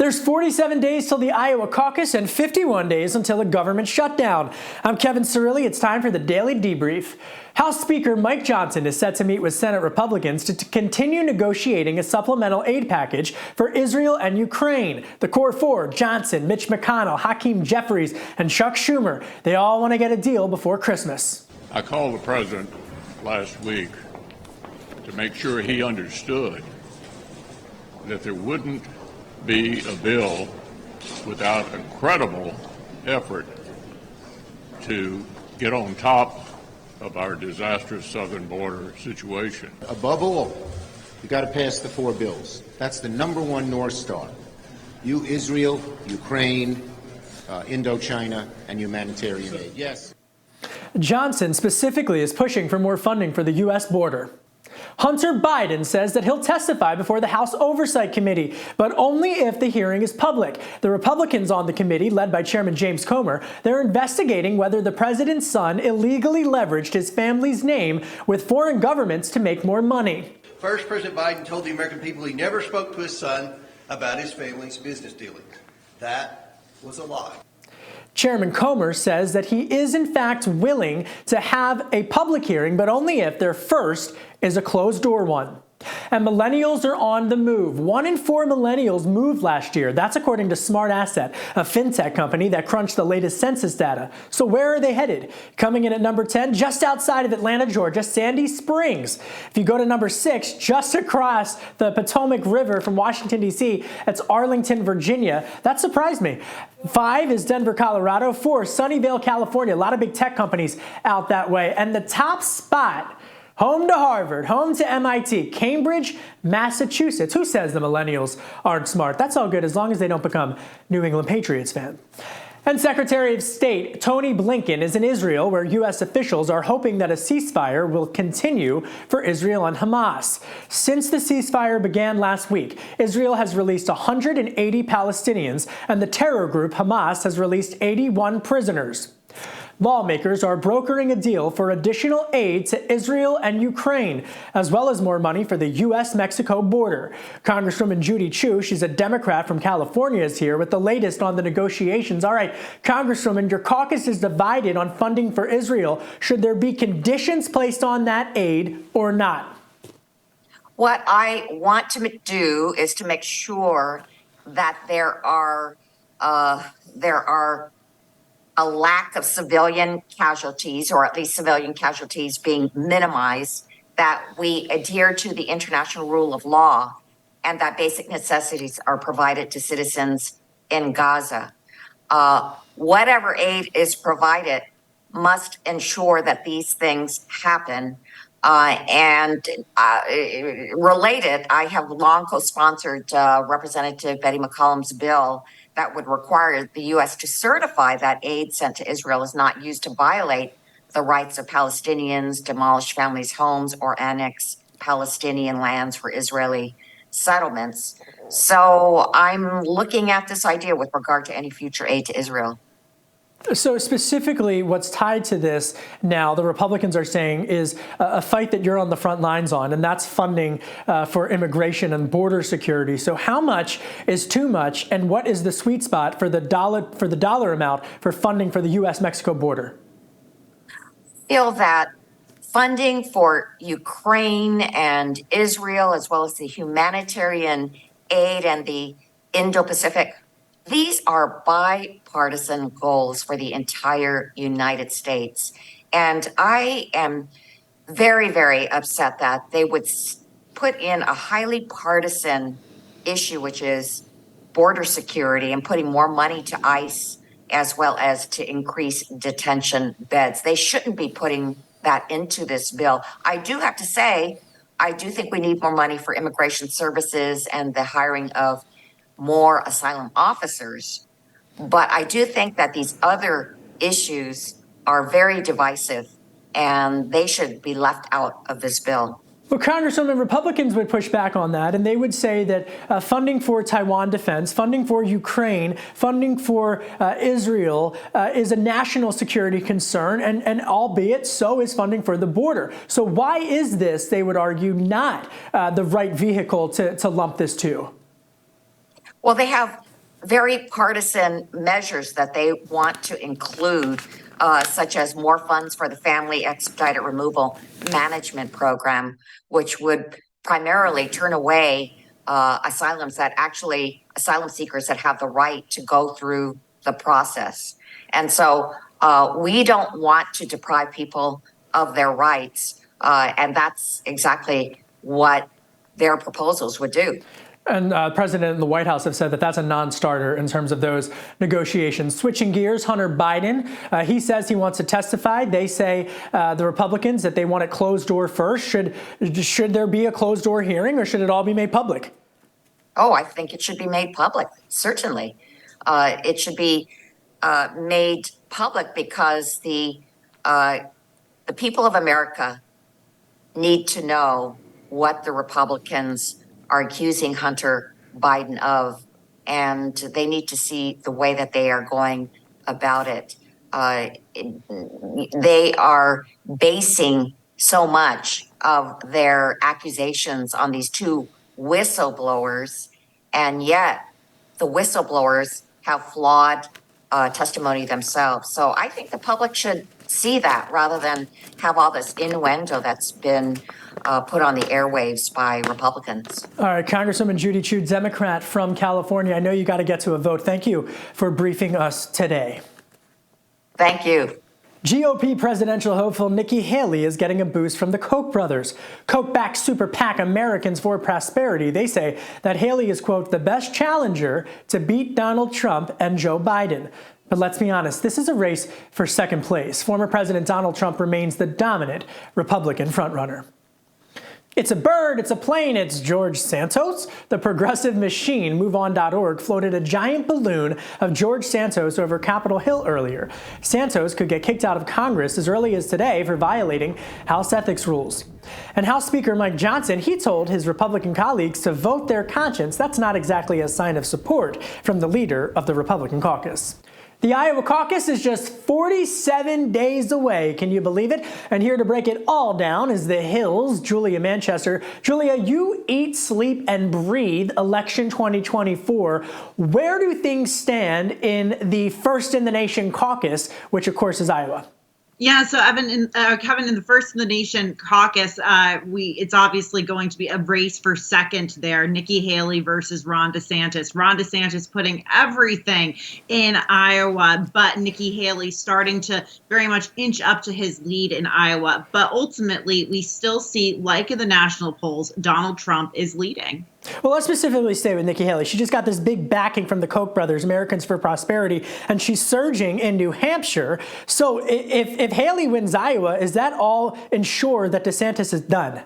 There's 47 days till the Iowa caucus and 51 days until a government shutdown. I'm Kevin Cirilli. It's time for the Daily Debrief. House Speaker Mike Johnson is set to meet with Senate Republicans to continue negotiating a supplemental aid package for Israel and Ukraine. The core four, Johnson, Mitch McConnell, Hakeem Jeffries, and Chuck Schumer, they all want to get a deal before Christmas. I called the president last week to make sure he understood that there wouldn't be a bill without a credible effort to get on top of our disastrous southern border situation. Above all, you got to pass the four bills. That's the number one North Star. You, Israel, Ukraine, Indochina, and humanitarian aid. Yes. Johnson specifically is pushing for more funding for the U.S. border. Hunter Biden says that he'll testify before the House Oversight Committee, but only if the hearing is public. The Republicans on the committee, led by Chairman James Comer, they're investigating whether the president's son illegally leveraged his family's name with foreign governments to make more money. First, President Biden told the American people he never spoke to his son about his family's business dealings. That was a lie. Chairman Comer says that he is in fact willing to have a public hearing, but only if there first is a closed-door one. And millennials are on the move. 1 in 4 millennials moved last year. That's according to Smart Asset, a fintech company that crunched the latest census data. So where are they headed? Coming in at number 10, just outside of Atlanta, Georgia, Sandy Springs. If you go to number 6, just across the Potomac River from Washington, D.C., that's Arlington, Virginia. That surprised me. 5 is Denver, Colorado. 4, Sunnyvale, California. A lot of big tech companies out that way. And the top spot, home to Harvard, home to MIT, Cambridge, Massachusetts. Who says the millennials aren't smart? That's all good as long as they don't become New England Patriots fans. And Secretary of State Tony Blinken is in Israel, where U.S. officials are hoping that a ceasefire will continue for Israel and Hamas. Since the ceasefire began last week, Israel has released 180 Palestinians, and the terror group Hamas has released 81 prisoners. Lawmakers are brokering a deal for additional aid to Israel and Ukraine, as well as more money for the U.S.-Mexico border. Congresswoman Judy Chu, she's a Democrat from California, is here with the latest on the negotiations. All right, Congresswoman, your caucus is divided on funding for Israel. Should there be conditions placed on that aid or not? What I want to do is to make sure that there are a lack of civilian casualties, or at least civilian casualties being minimized, that we adhere to the international rule of law, and that basic necessities are provided to citizens in Gaza. Whatever aid is provided must ensure that these things happen. Related, I have long co-sponsored Representative Betty McCollum's bill that would require the U.S. to certify that aid sent to Israel is not used to violate the rights of Palestinians, demolish families' homes, or annex Palestinian lands for Israeli settlements. So I'm looking at this idea with regard to any future aid to Israel. So specifically, what's tied to this now, the Republicans are saying, is a fight that you're on the front lines on, and that's funding for immigration and border security. So how much is too much, and what is the sweet spot for the dollar amount for funding for the U.S.-Mexico border? I feel that funding for Ukraine and Israel, as well as the humanitarian aid and the Indo-Pacific, these are bipartisan goals for the entire United States. And I am very, very upset that they would put in a highly partisan issue, which is border security, and putting more money to ICE, as well as to increase detention beds. They shouldn't be putting that into this bill. I do have to say, I do think we need more money for immigration services and the hiring of more asylum officers. But I do think that these other issues are very divisive, and they should be left out of this bill. Well, Congresswoman, Republicans would push back on that, and they would say that funding for Taiwan defense, funding for Ukraine, funding for Israel is a national security concern, and albeit so is funding for the border. So why is this, they would argue, not the right vehicle to lump this to? Well, they have very partisan measures that they want to include, such as more funds for the Family Expedited Removal Management Program, which would primarily turn away asylum seekers that have the right to go through the process. And so we don't want to deprive people of their rights, and that's exactly what their proposals would do. And the president and the White House have said that that's a non-starter in terms of those negotiations. Switching gears, Hunter Biden, he says he wants to testify. They say, the Republicans, that they want it closed door first. Should there be a closed door hearing, or should it all be made public? Oh, I think it should be made public, certainly. It should be made public because the people of America need to know what the Republicans are accusing Hunter Biden of, and they need to see the way that they are going about it. They are basing so much of their accusations on these two whistleblowers, and yet the whistleblowers have flawed testimony themselves. So I think the public should see that rather than have all this innuendo that's been put on the airwaves by Republicans. All right, Congresswoman Judy Chu, Democrat from California. I know you got to get to a vote. Thank you for briefing us today. Thank you. GOP presidential hopeful Nikki Haley is getting a boost from the Koch brothers. Koch-backed super PAC Americans for Prosperity. They say that Haley is, quote, the best challenger to beat Donald Trump and Joe Biden. But let's be honest, this is a race for second place. Former President Donald Trump remains the dominant Republican frontrunner. It's a bird, it's a plane, it's George Santos. The progressive machine, MoveOn.org, floated a giant balloon of George Santos over Capitol Hill earlier. Santos could get kicked out of Congress as early as today for violating House ethics rules. And House Speaker Mike Johnson, he told his Republican colleagues to vote their conscience. That's not exactly a sign of support from the leader of the Republican caucus. The Iowa caucus is just 47 days away. Can you believe it? And here to break it all down is the Hill's Julia Manchester. Julia, you eat, sleep, and breathe election 2024. Where do things stand in the first in the nation caucus, which of course is Iowa? Yeah, so Kevin, in the first in the nation caucus, it's obviously going to be a race for second there. Nikki Haley versus Ron DeSantis. Ron DeSantis putting everything in Iowa, but Nikki Haley starting to very much inch up to his lead in Iowa. But ultimately, we still see, like in the national polls, Donald Trump is leading. Well, let's specifically stay with Nikki Haley. She just got this big backing from the Koch brothers, Americans for Prosperity, and she's surging in New Hampshire. So if Haley wins Iowa, is that all ensured that DeSantis is done?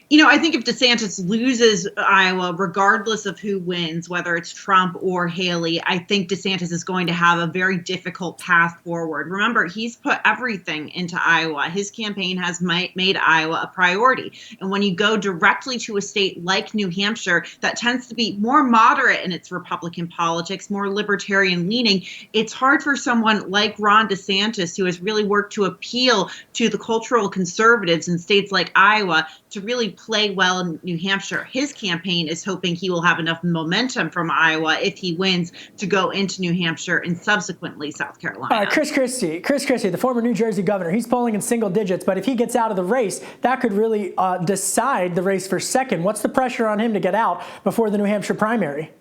You know, I think if DeSantis loses Iowa, regardless of who wins, whether it's Trump or Haley, I think DeSantis is going to have a very difficult path forward. Remember, he's put everything into Iowa. His campaign has made Iowa a priority. And when you go directly to a state like New Hampshire, that tends to be more moderate in its Republican politics, more libertarian leaning, it's hard for someone like Ron DeSantis, who has really worked to appeal to the cultural conservatives in states like Iowa, to really play well in New Hampshire. His campaign is hoping he will have enough momentum from Iowa if he wins to go into New Hampshire and subsequently South Carolina. Chris Christie, the former New Jersey governor, he's polling in single digits, but if he gets out of the race, that could really decide the race for second. What's the pressure on him to get out before the New Hampshire primary?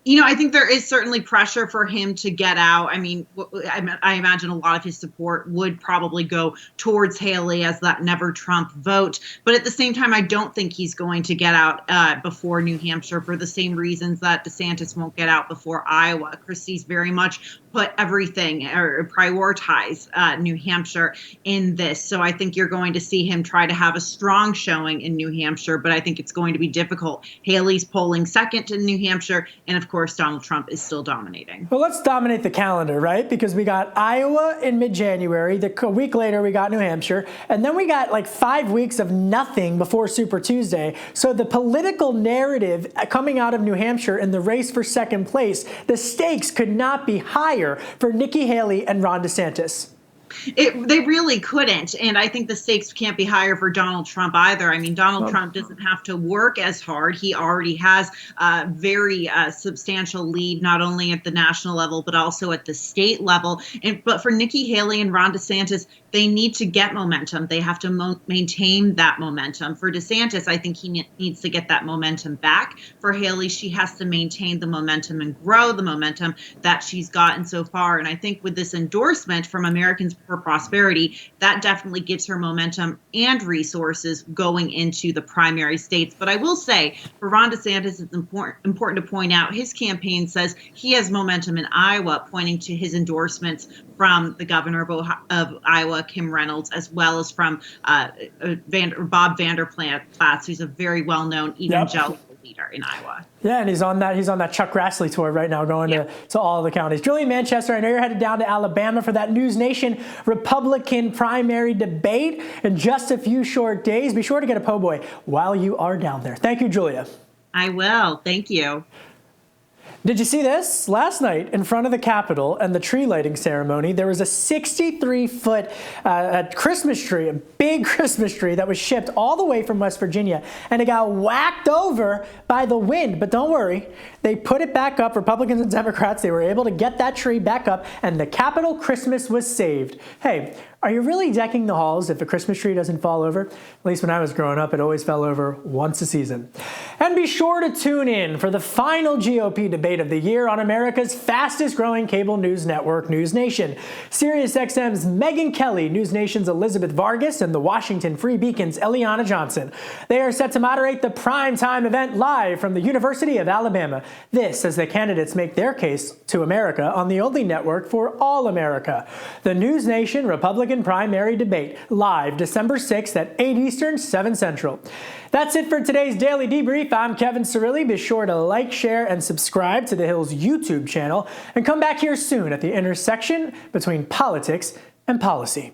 You know, I think there is certainly pressure for him to get out. I mean, I imagine a lot of his support would probably go towards Haley as that never Trump vote. But at the same time, I don't think he's going to get out before New Hampshire for the same reasons that DeSantis won't get out before Iowa. Christie's very much put everything or prioritize New Hampshire in this. So I think you're going to see him try to have a strong showing in New Hampshire, but I think it's going to be difficult. Haley's polling second in New Hampshire, and of course, Donald Trump is still dominating. Well, let's dominate the calendar, right? Because we got Iowa in mid-January. A week later, we got New Hampshire. And then we got like 5 weeks of nothing before Super Tuesday. So the political narrative coming out of New Hampshire in the race for second place, the stakes could not be higher for Nikki Haley and Ron DeSantis. They really couldn't. And I think the stakes can't be higher for Donald Trump either. I mean, Donald Trump doesn't have to work as hard. He already has a very substantial lead, not only at the national level, but also at the state level. But for Nikki Haley and Ron DeSantis, they need to get momentum. They have to maintain that momentum. For DeSantis, I think he needs to get that momentum back. For Haley, she has to maintain the momentum and grow the momentum that she's gotten so far. And I think with this endorsement from Americans for Prosperity, that definitely gives her momentum and resources going into the primary states. But I will say, for Ron DeSantis, it's important to point out his campaign says he has momentum in Iowa, pointing to his endorsements from the governor of Iowa, Kim Reynolds, as well as from Bob Vander Plaats, who's a very well-known evangelical leader in Iowa. Yeah, and he's on that Chuck Grassley tour right now, going to all the counties. Julie Manchester, I know you're headed down to Alabama for that News Nation Republican primary debate in just a few short days. Be sure to get a po' boy while you are down there. Thank you, Julia. I will. Thank you. Did you see this? Last night, in front of the Capitol and the tree lighting ceremony, there was a 63-foot Christmas tree, a big Christmas tree that was shipped all the way from West Virginia, and it got whacked over by the wind. But don't worry, they put it back up. Republicans and Democrats, they were able to get that tree back up, and the Capitol Christmas was saved. Hey, are you really decking the halls if a Christmas tree doesn't fall over? At least when I was growing up, it always fell over once a season. And be sure to tune in for the final GOP debate of the year on America's fastest growing cable news network, News Nation. SiriusXM's Megyn Kelly, News Nation's Elizabeth Vargas, and the Washington Free Beacon's Eliana Johnson. They are set to moderate the primetime event live from the University of Alabama. This as the candidates make their case to America on the only network for all America. The News Nation Republican primary debate, live December 6th at 8 Eastern, 7 Central. That's it for today's Daily Debrief. I'm Kevin Cirilli. Be sure to like, share, and subscribe to The Hill's YouTube channel, and come back here soon at the intersection between politics and policy.